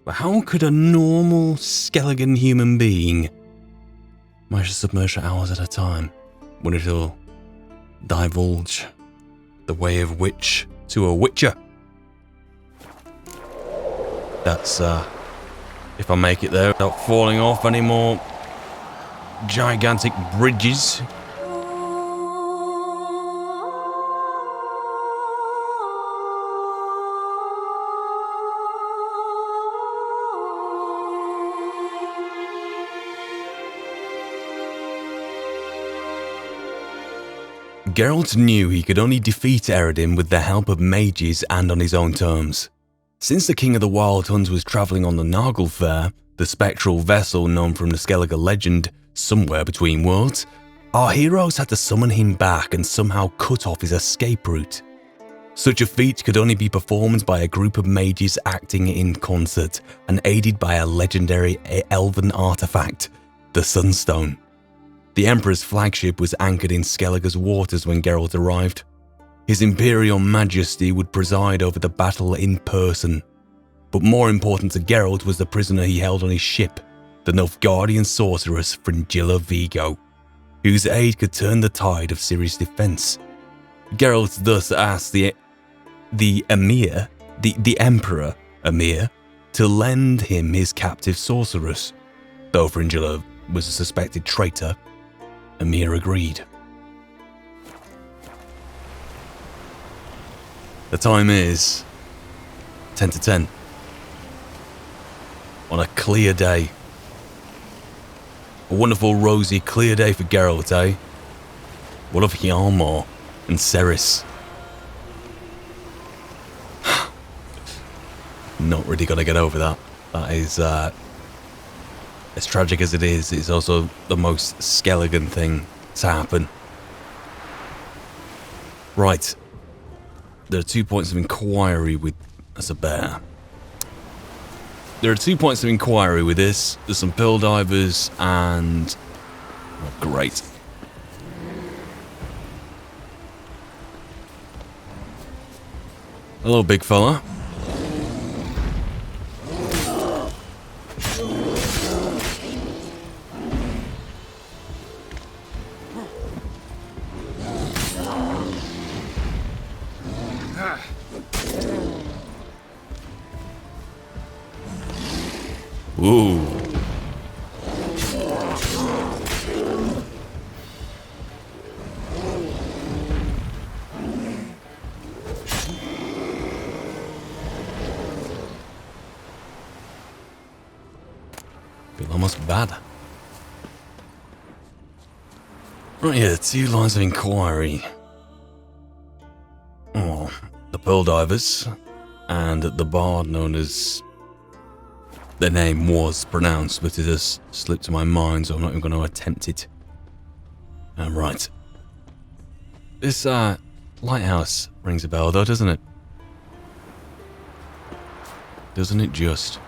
But how could a normal skeleton human being manage to submerge for hours at a time when it'll divulge the way of witch to a witcher? That's, if I make it there without falling off any more gigantic bridges. Geralt knew he could only defeat Eredin with the help of mages and on his own terms. Since the King of the Wild Hunt was travelling on the Naglfar, the spectral vessel known from the Skellige legend, somewhere between worlds, our heroes had to summon him back and somehow cut off his escape route. Such a feat could only be performed by a group of mages acting in concert and aided by a legendary elven artifact, the SUNSTONE. The Emperor's flagship was anchored in Skellige's waters when Geralt arrived. His Imperial Majesty would preside over the battle in person. But more important to Geralt was the prisoner he held on his ship, the Nilfgaardian sorceress Fringilla Vigo, whose aid could turn the tide of Ciri's defence. Geralt thus asked the Emir, the Emperor Emir, to lend him his captive sorceress. Though Fringilla was a suspected traitor, Emir agreed. The time is 10 to 10 on a clear day. A wonderful, rosy, clear day for Geralt, eh? What of Armour and Ceres? Not really gonna get over that. That is, as tragic as it is, it's also the most Skellige thing to happen. Right. There are 2 points of inquiry with... That's a bear. There are 2 points of inquiry with this. There's some pearl divers and... Oh, great. Hello, big fella. Ooh. Feel almost bad. Right here, 2 lines of inquiry. Oh, the pearl divers and the bard known as... Their name was pronounced, but it has slipped my mind, so I'm not even going to attempt it. Right. This, lighthouse rings a bell, though, doesn't it? Doesn't it just?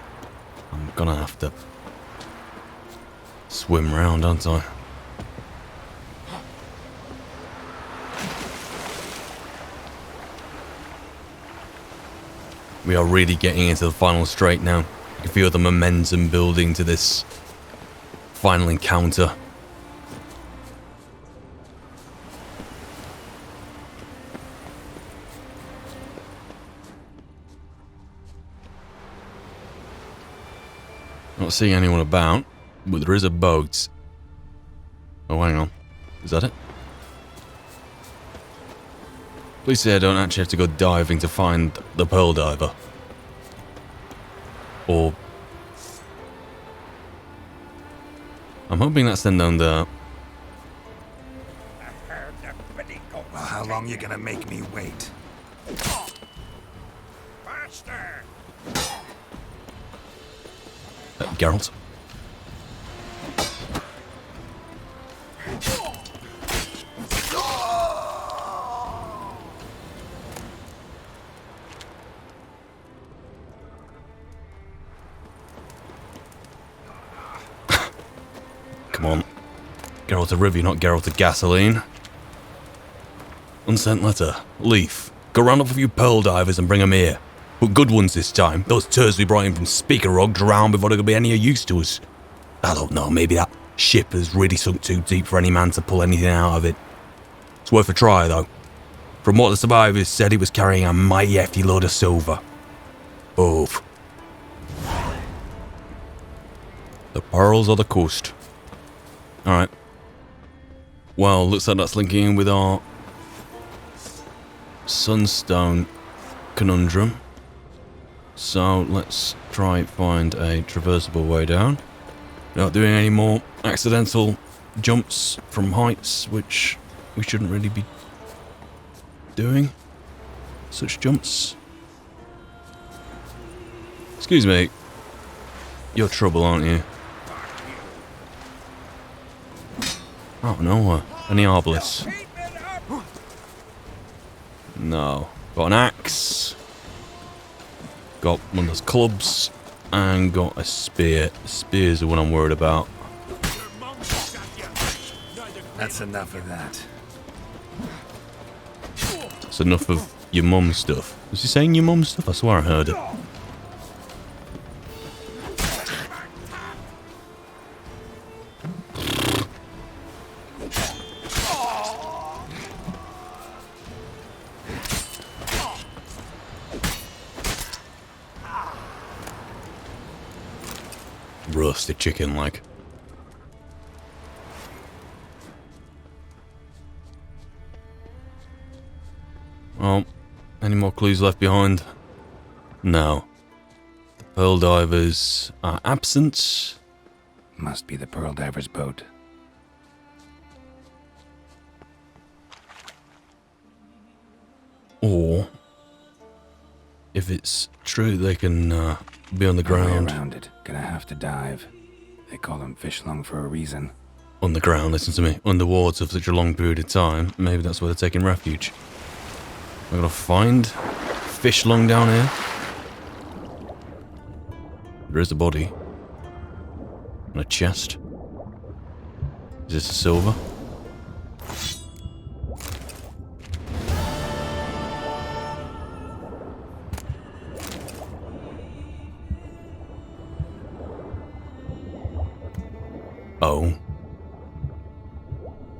I'm gonna have to swim round, aren't I? We are really getting into the final straight now. You can feel the momentum building to this final encounter. Not seeing anyone about, but there is a boat. Oh, hang on. Is that it? Please say I don't actually have to go diving to find the pearl diver. Or... I'm hoping that's them down there. Well, how long you gonna make me wait? Faster! Geralt. Come on. Geralt of Rivia, not Geralt of Gasoline. Unsent letter. Leaf. Go round up a few pearl divers and bring them here. But good ones this time. Those turds we brought in from Speaker Rock drowned before they could be any use to us. I don't know, maybe that ship has really sunk too deep for any man to pull anything out of it. It's worth a try, though. From what the survivors said, it was carrying a mighty hefty load of silver. Oof. The pearls of the coast. Alright. Well, looks like that's linking in with our Sunstone conundrum. So let's try and find a traversable way down. Not doing any more accidental jumps from heights, which we shouldn't really be doing. Such jumps. Excuse me. You're trouble, aren't you? Oh no, any arbalists? No. Got an axe. Got one of those clubs. And got a spear. Spear's the one I'm worried about. That's enough of that. That's enough of your mum's stuff. Was he saying your mum's stuff? I swear I heard it. Roasted chicken, like. Well, any more clues left behind? No. The pearl divers are absent. Must be the Pearl Diver's boat. Or, if it's true, they can be on the ground. Around it. Gonna have to dive. They call them fish lung for a reason. On the ground, listen to me. Underwater for such a long period of time. Maybe that's where they're taking refuge. I'm gonna find fish lung down here. There is a body. And a chest. Is this a silver? Oh.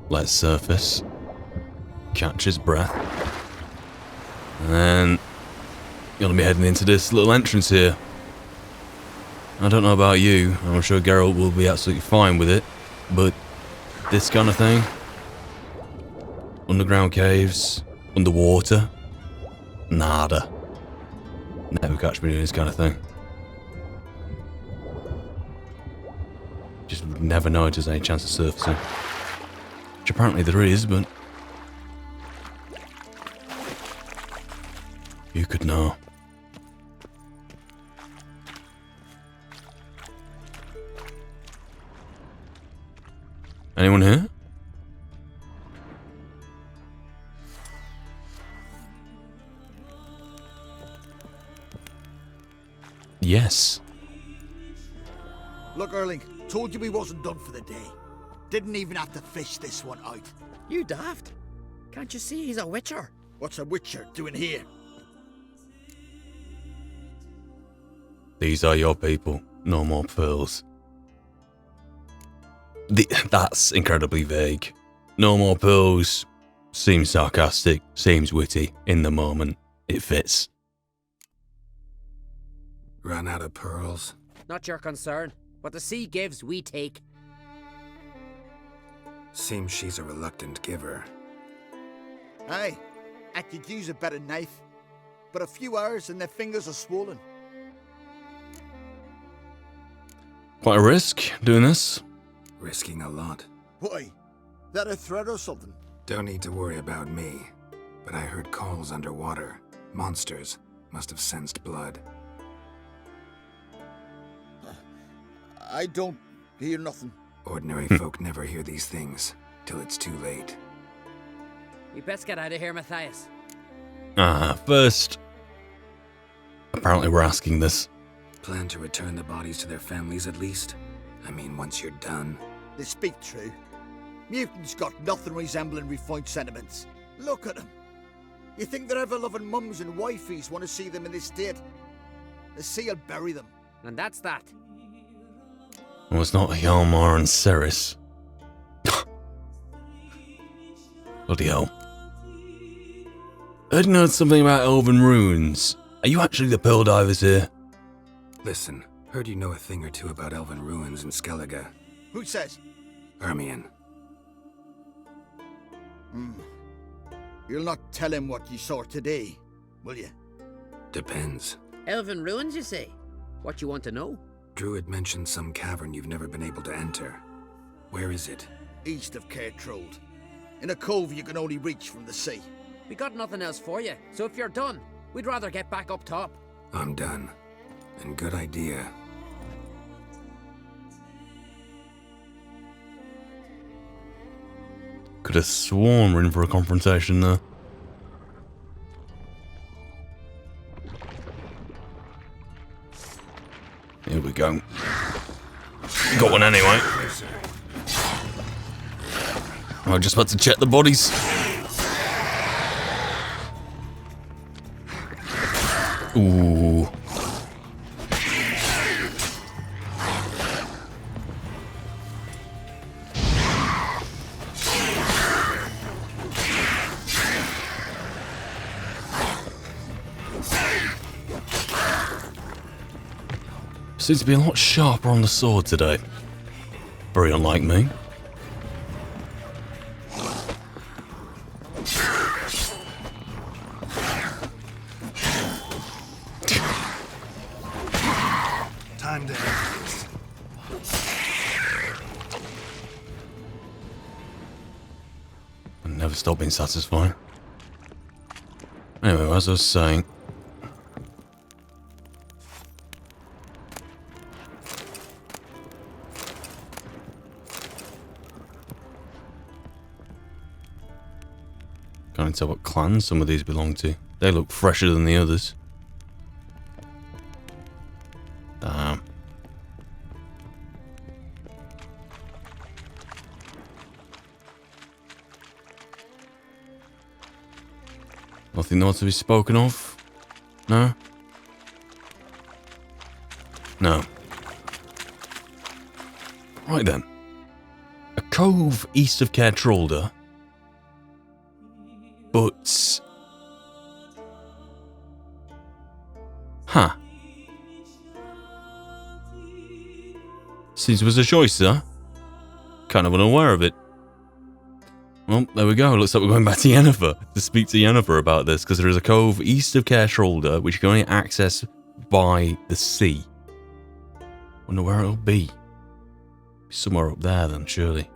Let's surface. Catch his breath. And then gonna be heading into this little entrance here. I don't know about you, I'm sure Geralt will be absolutely fine with it, but this kind of thing, underground caves, underwater, nada. Never catch me doing this kind of thing. Just never know if there's any chance of surfacing. Which apparently there is, but you could know. Anyone here? Yes. Look, Erling, told you we wasn't done for the day. Didn't even have to fish this one out. You daft. Can't you see he's a witcher? What's a witcher doing here? These are your people. No more pearls. That's incredibly vague. No more pearls. Seems sarcastic. Seems witty. In the moment, it fits. Run out of pearls? Not your concern. What the sea gives, we take. Seems she's a reluctant giver. Aye, I could use a better knife. But a few hours and their fingers are swollen. Quite a risk doing this. Risking a lot. Why? That a threat or something? Don't need to worry about me. But I heard calls underwater. Monsters must have sensed blood. I don't hear nothing. Ordinary folk never hear these things till it's too late. We best get out of here, Matthias. First. Apparently we're asking this. Plan to return the bodies to their families at least? I mean, once you're done. They speak true. Mutants got nothing resembling refined sentiments. Look at them. You think their ever-loving mums and wifeys want to see them in this state? The sea will bury them. And that's that. Well, it's not Armour and Ceres. Bloody hell. I heard something about elven runes. Are you actually the pearl divers here? Listen, heard you know a thing or two about elven ruins in Skellige. Who says? Ermion. You'll not tell him what you saw today, will you? Depends. Elven ruins, you say? What you want to know? Druid mentioned some cavern you've never been able to enter. Where is it? East of Kaer. In a cove you can only reach from the sea. We got nothing else for you, so if you're done, we'd rather get back up top. I'm done. And good idea. Could have sworn we're in for a confrontation there. Here we go. Got one anyway. I'm just about to check the bodies. Ooh. Seems to be a lot sharper on the sword today. Very unlike me. Time to I never stop being satisfied. Anyway, as I was saying, can't tell what clans some of these belong to. They look fresher than the others. Damn. Nothing more to be spoken of? No? No. Right then. A cove east of Kaer. But... Huh. Seems there was a choice there. Kind of unaware of it. Well, there we go. Looks like we're going back to Yennefer to speak to Yennefer about this, because there is a cove east of Kaer which you can only access by the sea. Wonder where it'll be. Somewhere up there then, surely.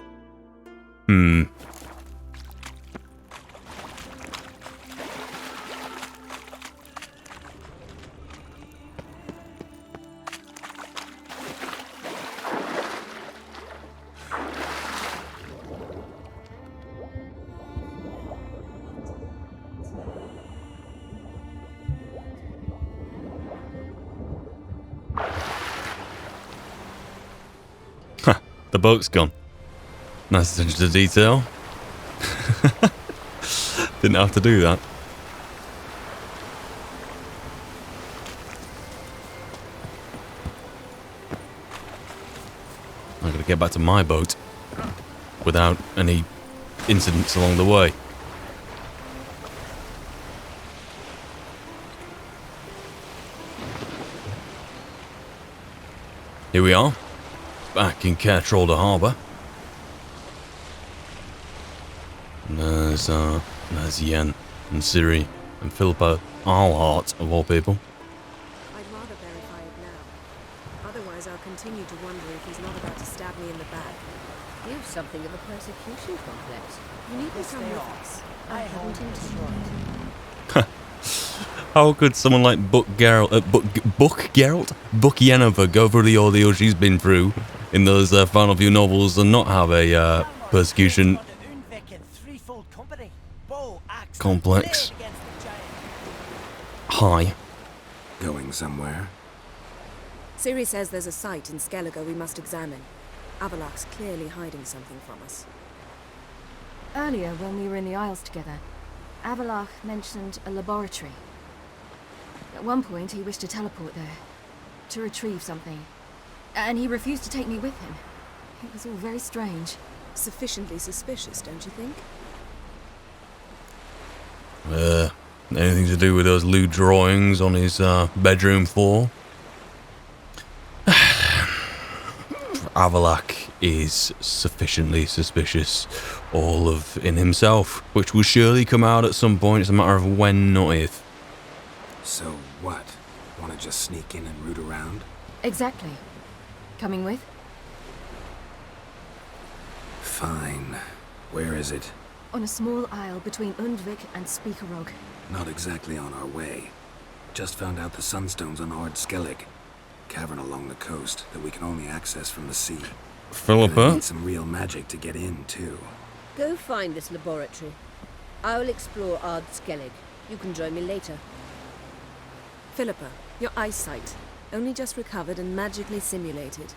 The boat's gone. Nice attention to detail. Didn't have to do that. I'm gonna get back to my boat without any incidents along the way. Here we are. Back in Kaer Harbour. And there's Yen and Ciri and Philippa Arlhart, of all people. I'd rather verify it now. Otherwise, I'll continue to wonder if he's not about to stab me in the back. You've something of a persecution complex. You need to come with us. I haven't intended. How could someone like Buck Yennefer go through the ordeal she's been through in those final few novels and not have a persecution complex? Hi. Going somewhere? Ciri says there's a site in Skellige we must examine. Avallac'h's clearly hiding something from us. Earlier, when we were in the Isles together, Avallac'h mentioned a laboratory. At one point, he wished to teleport there, to retrieve something. And he refused to take me with him. It was all very strange. Sufficiently suspicious, don't you think? Anything to do with those lewd drawings on his bedroom floor? Avallac'h is sufficiently suspicious, all of in himself, which will surely come out at some point. It's a matter of when, not if. So what? Want to just sneak in and root around? Exactly. Coming with? Fine. Where is it? On a small isle between Undvik and Speakerog. Not exactly on our way. Just found out the Sunstone's on Ard Skellig. Cavern along the coast that we can only access from the sea. Philippa? Need some real magic to get in, too. Go find this laboratory. I will explore Ard Skellig. You can join me later. Philippa, your eyesight. Only just recovered and magically simulated.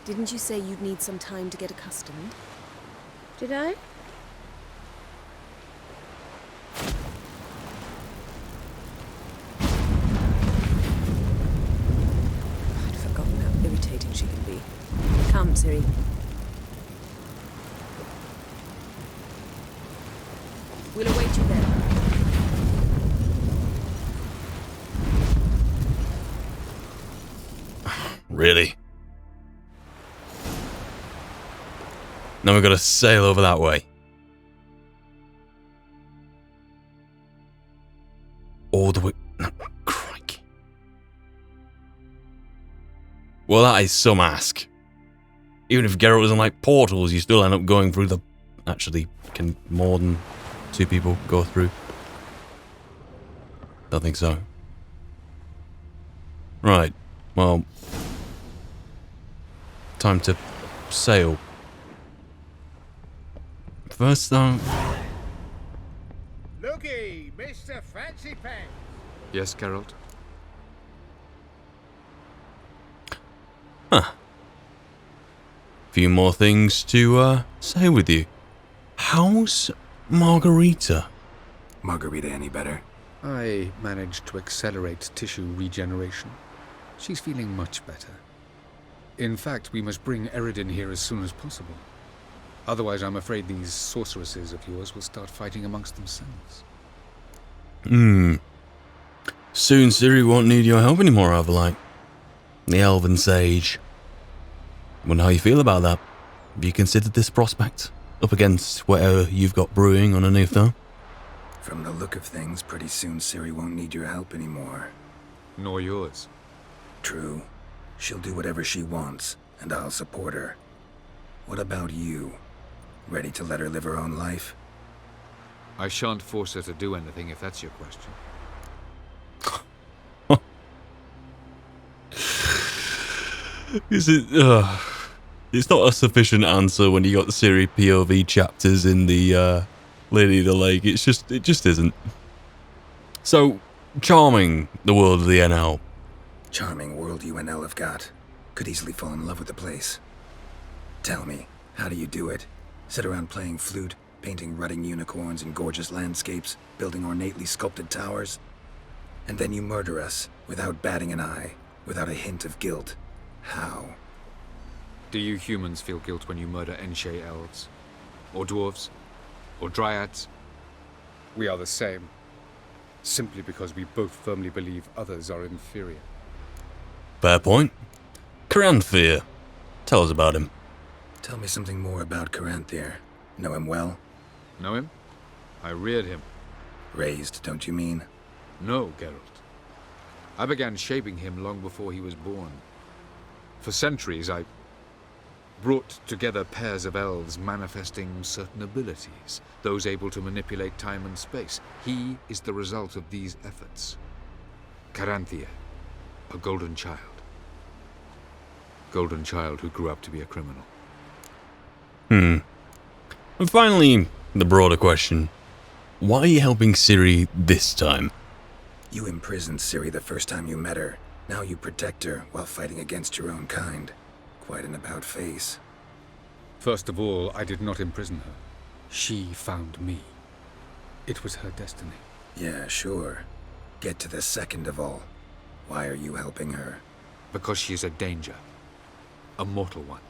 Didn't you say you'd need some time to get accustomed? Did I? I'd forgotten how irritating she can be. Come, Ciri. We'll await you there. Really? Now we've got to sail over that way. All the way... No, crikey. Well, that is some ask. Even if Geralt was in, like, portals, you still end up going through the... Actually, can more than 2 people go through? Don't think so. Right. Well... Time to sail. First, though... Looky, Mr. Fancy Pants. Yes, Geralt? Huh. Few more things to, say with you. How's Margarita? Margarita any better? I managed to accelerate tissue regeneration. She's feeling much better. In fact, we must bring Eredin here as soon as possible. Otherwise, I'm afraid these sorceresses of yours will start fighting amongst themselves. Soon Ciri won't need your help anymore, Avallac'h. The Elven Sage. Wonder how you feel about that. Have you considered this prospect? Up against whatever you've got brewing underneath, though? From the look of things, pretty soon Ciri won't need your help anymore. Nor yours. True. She'll do whatever she wants, and I'll support her. What about you? Ready to let her live her own life? I shan't force her to do anything if that's your question. Is it... it's not a sufficient answer when you got the Ciri POV chapters in the Lady of the Lake. It just isn't. So, charming, the world of the NL. Charming world UNL have got. Could easily fall in love with the place. Tell me, how do you do it? Sit around playing flute, painting rutting unicorns in gorgeous landscapes, building ornately sculpted towers? And then you murder us, without batting an eye, without a hint of guilt. How? Do you humans feel guilt when you murder Enshe elves? Or dwarves? Or dryads? We are the same. Simply because we both firmly believe others are inferior. Fair point. Caranthir. Tell us about him. Tell me something more about Caranthir. Know him well? Know him? I reared him. Raised, don't you mean? No, Geralt. I began shaping him long before he was born. For centuries, I brought together pairs of elves manifesting certain abilities, those able to manipulate time and space. He is the result of these efforts. Caranthir, a golden child. Golden child who grew up to be a criminal. And finally, the broader question. Why are you helping Ciri this time? You imprisoned Ciri the first time you met her. Now you protect her while fighting against your own kind. Quite an about-face. First of all, I did not imprison her. She found me. It was her destiny. Yeah, sure. Get to the second of all. Why are you helping her? Because she is a danger. A mortal one.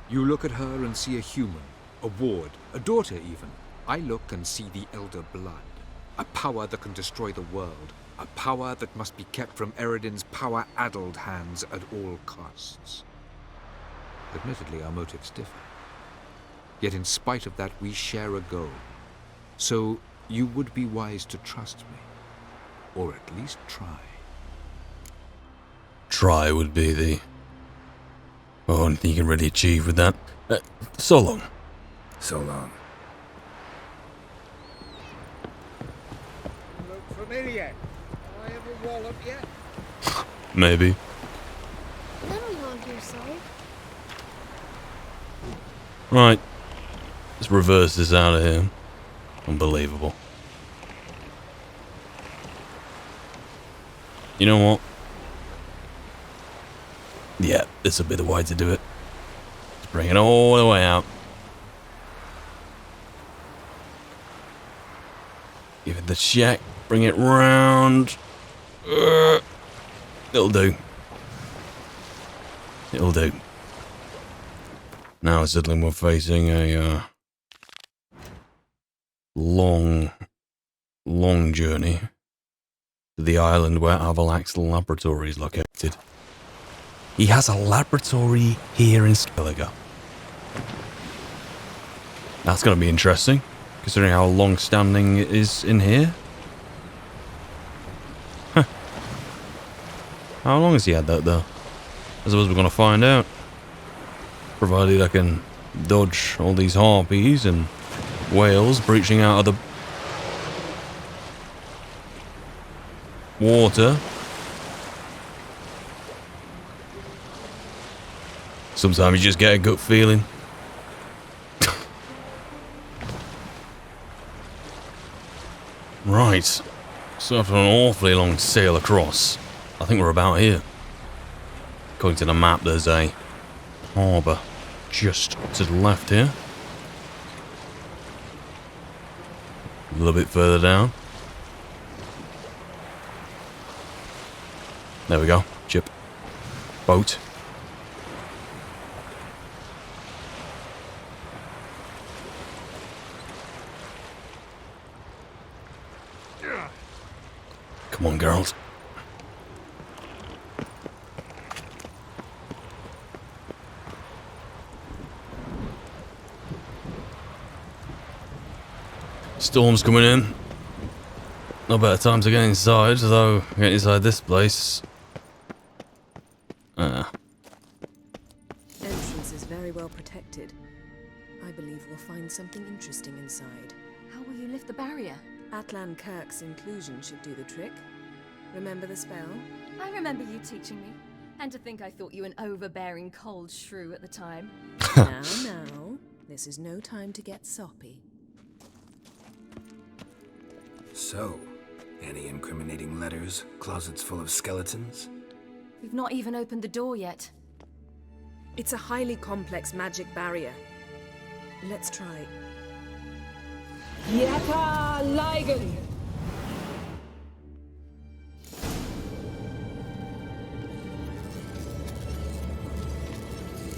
You look at her and see a human, a ward, a daughter even. I look and see the Elder Blood. A power that can destroy the world. A power that must be kept from Eredin's power-addled hands at all costs. Admittedly, our motives differ. Yet in spite of that, we share a goal. So, you would be wise to trust me. Or at least try. Try would be the only thing you can really achieve with that. So long. So long. Look familiar. I have a wallop yet? Maybe. Let me on your side. Right. Let's reverse this out of here. Unbelievable. You know what? Yeah, this will be the way to do it. Let's bring it all the way out. Give it the check. Bring it round. It'll do. It'll do. Now suddenly we're facing a long journey to the island where Avalak's laboratory is located. He has a laboratory here in Skellige. That's going to be interesting, considering how long-standing it is in here. Huh. How long has he had that, though? I suppose we're going to find out. Provided I can dodge all these harpies and whales breaching out of the water. Sometimes you just get a gut feeling. Right. So after an awfully long sail across, I think we're about here. According to the map, there's a harbour just to the left here. A little bit further down. There we go. Ship. Boat. Come on, Geralt. Storm's coming in. No better time to get inside, though. Get inside this place. Entrance is very well protected. I believe we'll find something interesting inside. How will you lift the barrier? Atlan Kirk's inclusion should do the trick. Remember the spell? I remember you teaching me. And to think I thought you an overbearing cold shrew at the time. Now. This is no time to get soppy. So, any incriminating letters? Closets full of skeletons? We've not even opened the door yet. It's a highly complex magic barrier. Let's try. Yata Ligen!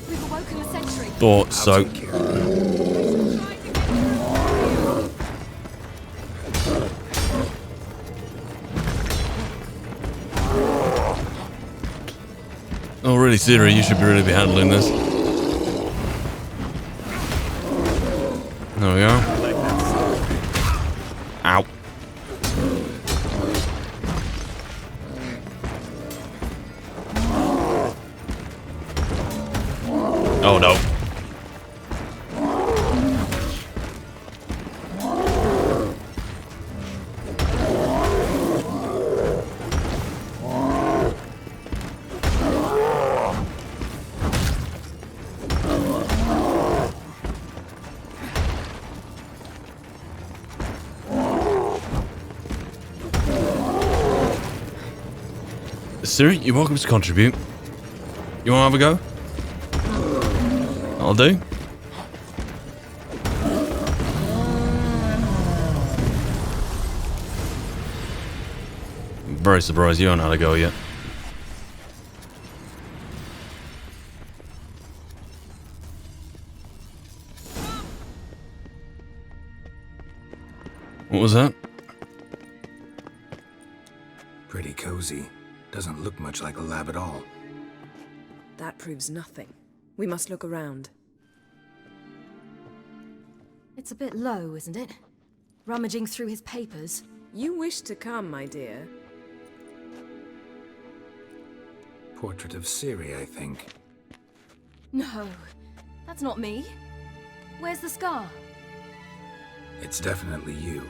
We've awoken a sentry. Thought so. Oh, really, Siri, you should really be handling this. There we go. Ow. Oh no. Siri, you're welcome to contribute. You want to have a go? I'll do. Very surprised you haven't had a go yet. What was that? Pretty cozy. Doesn't look much like a lab at all. That proves nothing. We must look around. It's a bit low, isn't it? Rummaging through his papers. You wish to come, my dear. Portrait of Ciri, I think. No, that's not me. Where's the scar? It's definitely you.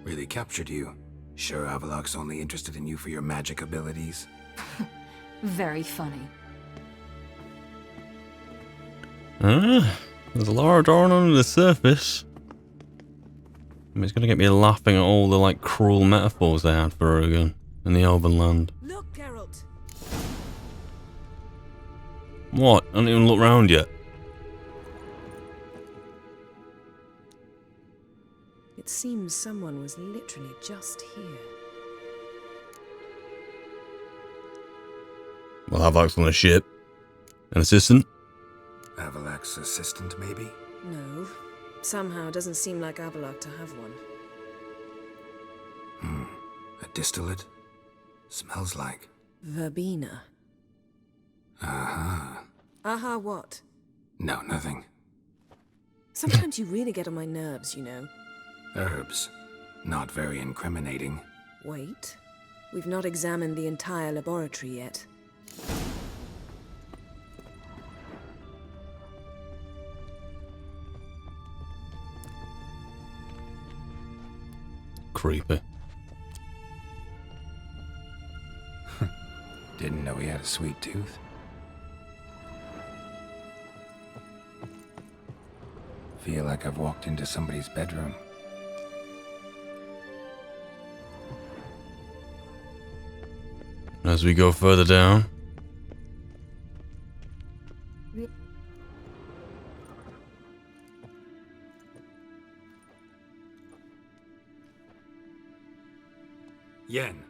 Really captured you. Sure Avallac'h's only interested in you for your magic abilities? Very funny. There's a lot of darn under the surface. I mean, it's gonna get me laughing at all the, like, cruel metaphors they had for her again in the Elven land. Look, Geralt! What? I haven't even looked round yet. It seems someone was literally just here. Well, Avallac'h's on a ship. An assistant? Avallac'h's assistant, maybe? No. Somehow it doesn't seem like Avallac'h to have one. A distillate? Smells like... Verbena. Aha. Aha what? No, nothing. Sometimes you really get on my nerves, you know. Herbs. Not very incriminating. Wait. We've not examined the entire laboratory yet. Creepy. Didn't know he had a sweet tooth. Feel like I've walked into somebody's bedroom. As we go further down. Yen.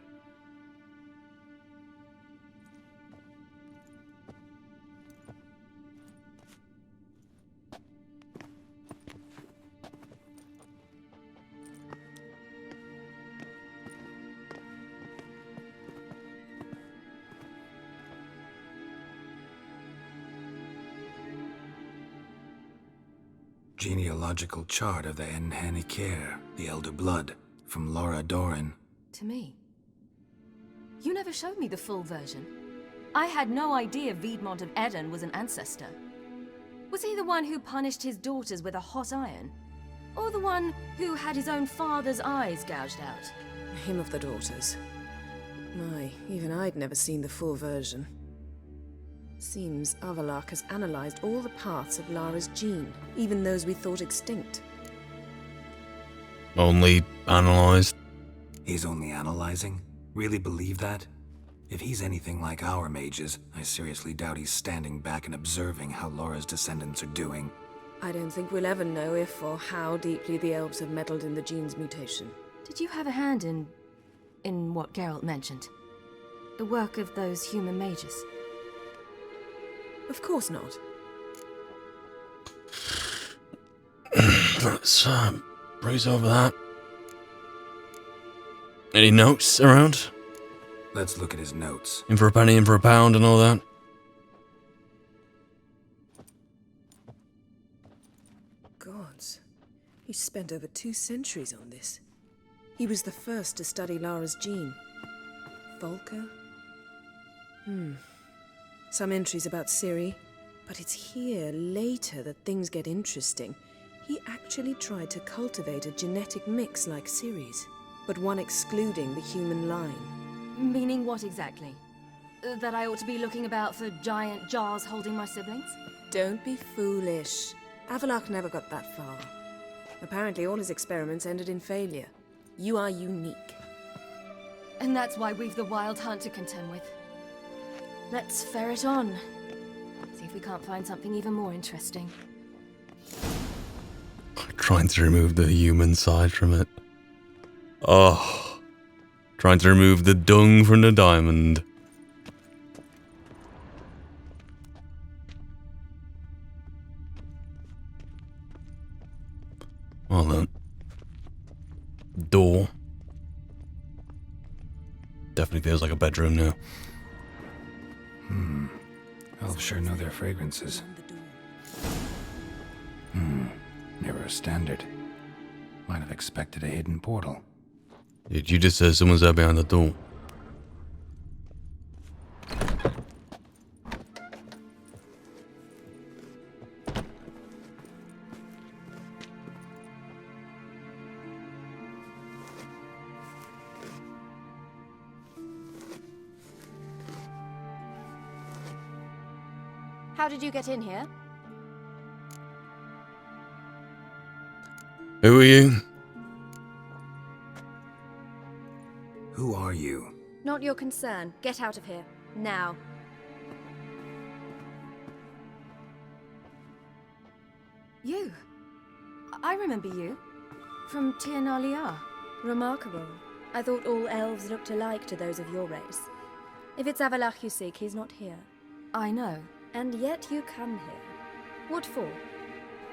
Genealogical chart of the Kaer, the Elder Blood, from Laura Doran. To me. You never showed me the full version. I had no idea Viedmont of Eden was an ancestor. Was he the one who punished his daughters with a hot iron? Or the one who had his own father's eyes gouged out? Him of the daughters. My, even I'd never seen the full version. Seems Avallac'h has analyzed all the parts of Lara's gene, even those we thought extinct. Only analysed. He's only analyzing? Really believe that? If he's anything like our mages, I seriously doubt he's standing back and observing how Laura's descendants are doing. I don't think we'll ever know if or how deeply the elves have meddled in the gene's mutation. Did you have a hand in what Geralt mentioned? The work of those human mages? Of course not. Let's breeze over that. Any notes around? Let's look at his notes. In for a penny, in for a pound, and all that. Gods. He spent over 2 centuries on this. He was the first to study Lara's gene. Volker? Some entries about Ciri, but it's here later that things get interesting. He actually tried to cultivate a genetic mix like Ciri's, but one excluding the human line. Meaning what exactly? That I ought to be looking about for giant jars holding my siblings? Don't be foolish. Avallac'h never got that far. Apparently all his experiments ended in failure. You are unique. And that's why we've the Wild Hunt to contend with. Let's ferret on. See if we can't find something even more interesting. Trying to remove the human side from it. Oh. Trying to remove the dung from the diamond. Well then. Door. Definitely feels like a bedroom now. Elves sure know their fragrances. Never a standard. Might have expected a hidden portal. Did you just say someone's there behind the door? How did you get in here? Who are you? Who are you? Not your concern. Get out of here. Now. You. I remember you. From Tir Nalia. Remarkable. I thought all elves looked alike to those of your race. If it's Avalach you seek, he's not here. I know. And yet you come here. What for?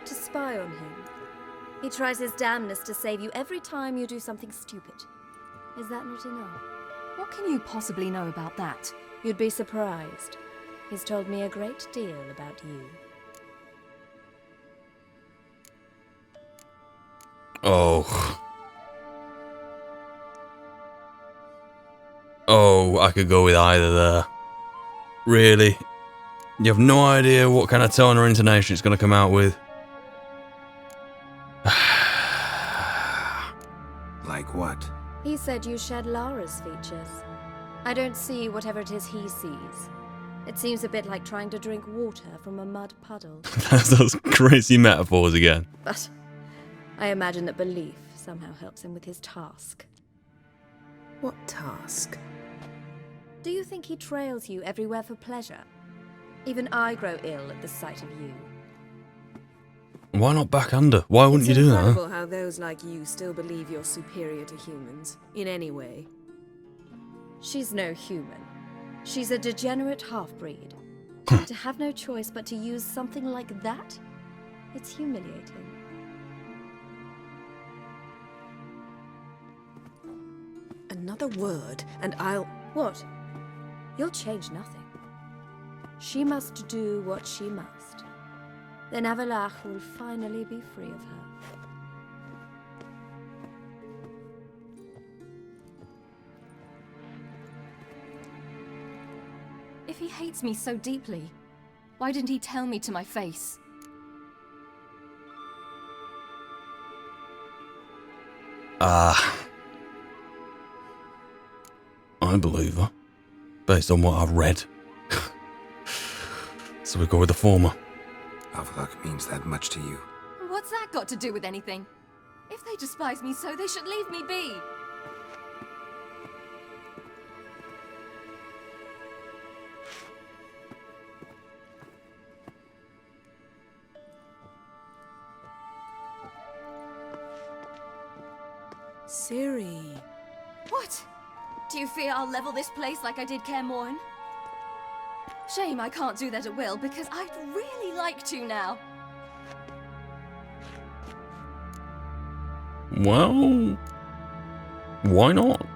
To spy on him. He tries his damnedest to save you every time you do something stupid. Is that not enough? What can you possibly know about that? You'd be surprised. He's told me a great deal about you. Oh. Oh, I could go with either there. Really? You have no idea what kind of tone or intonation it's going to come out with. Like what? He said you shared Lara's features. I don't see whatever it is he sees. It seems a bit like trying to drink water from a mud puddle. That's those crazy metaphors again. But I imagine that belief somehow helps him with his task. What task? Do you think he trails you everywhere for pleasure? Even I grow ill at the sight of you. Why not back under? Why wouldn't you do that? It's incredible how those like you still believe you're superior to humans, in any way. She's no human. She's a degenerate half-breed. To have no choice but to use something like that? It's humiliating. Another word, and I'll... What? You'll change nothing. She must do what she must. Then Avalach will finally be free of her. If he hates me so deeply, why didn't he tell me to my face? I believe her. Based on what I've read. So we go with the former. Avalach means that much to you. What's that got to do with anything? If they despise me so, they should leave me be. Ciri. What? Do you fear I'll level this place like I did Kaer Morhen? Shame I can't do that at will, because I'd really like to now. Well, why not?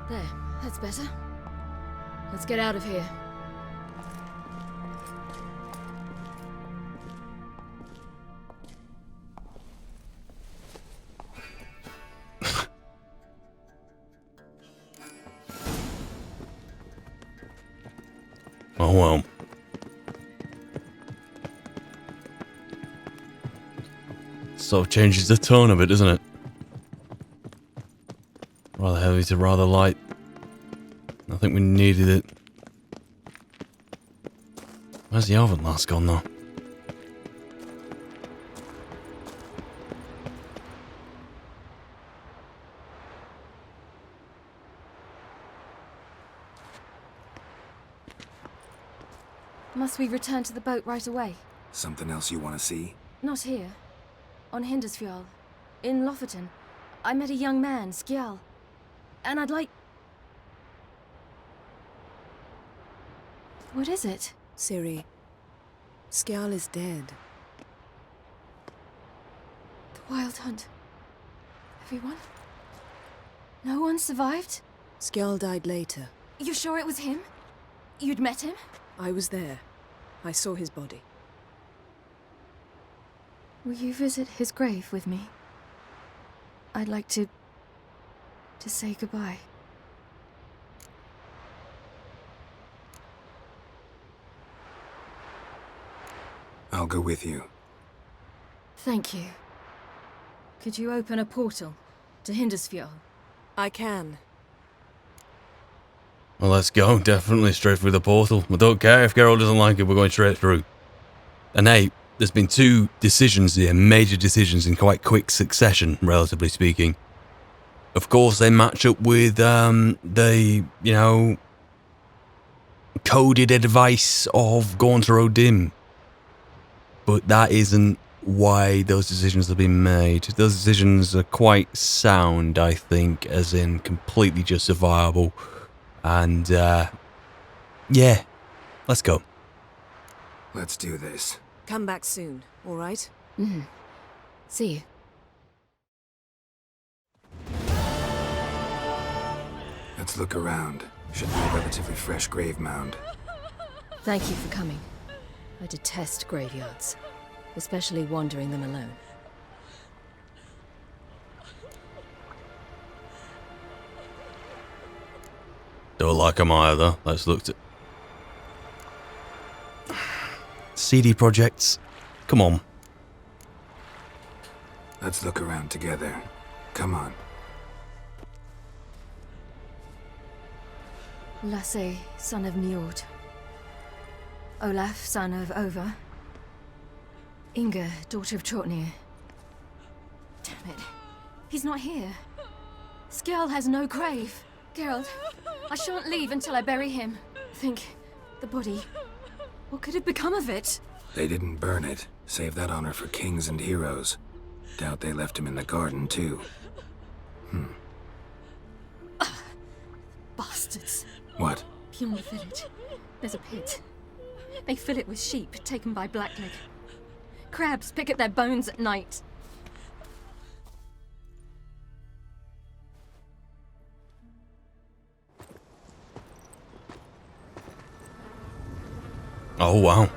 There, that's better. Let's get out of here. Oh well. Sort of changes the tone of it, doesn't it? Rather heavy to rather light. I think we needed it. Where's the oven last gone though? Must we return to the boat right away? Something else you want to see? Not here. On Hindisfjall. In Lofoten. I met a young man, Skjal. And I'd like... What is it? Ciri, Skjal is dead. The Wild Hunt. Everyone? No one survived? Skjal died later. You sure it was him? You'd met him? I was there. I saw his body. Will you visit his grave with me? I'd like to say goodbye. I'll go with you. Thank you. Could you open a portal to Hindisfjall? I can. Well, let's go. Definitely straight through the portal. We don't care if Geralt doesn't like it, we're going straight through. And hey, there's been two decisions here, major decisions in quite quick succession, relatively speaking. Of course, they match up with the, you know, coded advice of going to Rodim. But that isn't why those decisions have been made. Those decisions are quite sound, I think, as in completely justifiable. And, yeah, let's go. Let's do this. Come back soon, all right? Mm-hmm. See you. Let's look around. Should be a relatively fresh grave mound. Thank you for coming. I detest graveyards, especially wandering them alone. Don't like them either. Let's look at CD projects. Come on. Let's look around together. Come on. Lasse, son of Njord. Olaf, son of Over. Inga, daughter of Trotnir. Damn it. He's not here. Skjal has no grave. Geralt, I shan't leave until I bury him. Think, the body. What could have become of it? They didn't burn it. Save that honor for kings and heroes. Doubt they left him in the garden, too. Bastards. What? Beyond the village, there's a pit. They fill it with sheep taken by Blackleg. Crabs pick at their bones at night. Oh, wow.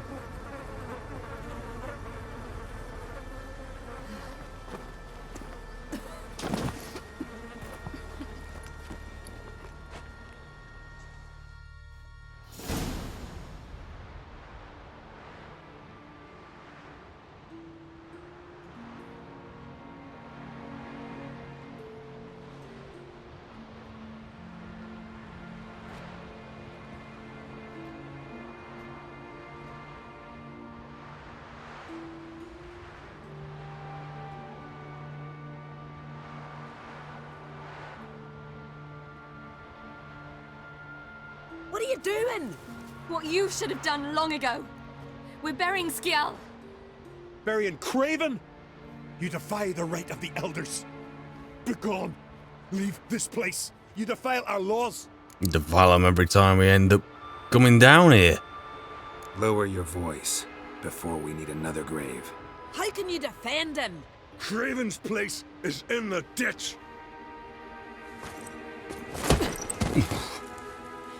What are you doing? What you should have done long ago. We're burying Skjal. Burying Craven? You defy the right of the elders. Begone. Leave this place. You defile our laws. Defile them every time we end up coming down here. Lower your voice before we need another grave. How can you defend him? Craven's place is in the ditch.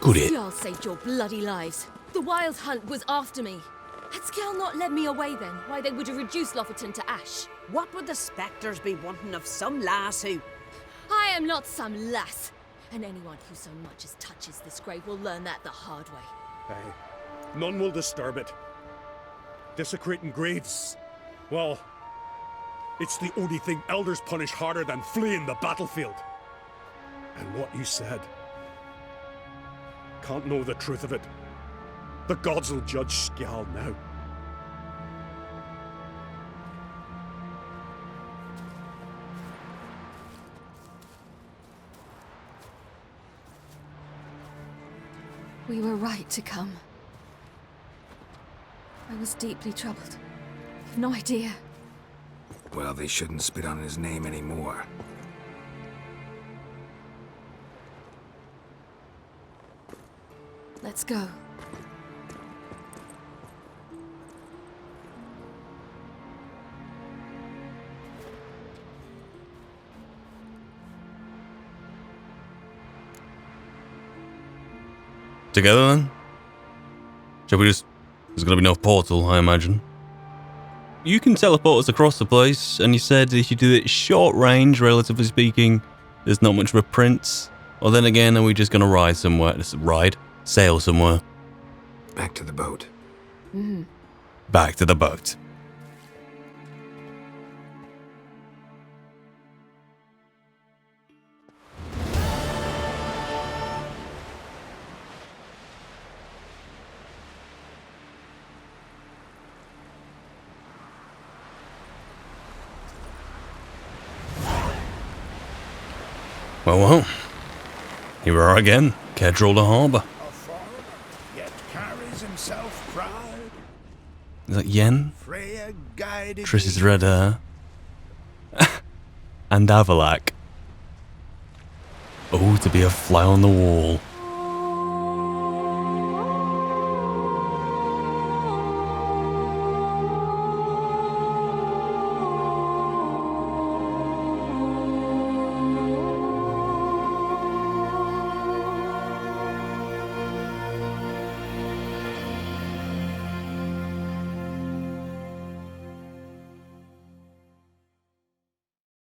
Could it? Y'all saved your bloody lives. The Wild Hunt was after me. Had Skell not led me away then, why they would have reduced Lofferton to ash. What would the spectres be wanting of some lass who... I am not some lass. And anyone who so much as touches this grave will learn that the hard way. Aye. None will disturb it. Desecrating graves, well, it's the only thing elders punish harder than fleeing the battlefield. And what you said, can't know the truth of it. The gods will judge Skjal now. We were right to come. I was deeply troubled. You've no idea. Well, they shouldn't spit on his name anymore. Let's go. Together then? Shall we just... There's gonna be no portal, I imagine. You can teleport us across the place, and you said if you do it short range, relatively speaking, there's not much of a print. Or then again, are we just gonna ride somewhere? Sail somewhere? Back to the boat. Back to the boat. Well, here we are again, Kedril the Harbour. A foreigner, yet carries himself proud. Is that Yen? Freya guided Triss's red hair. And Avalak. Oh, to be a fly on the wall.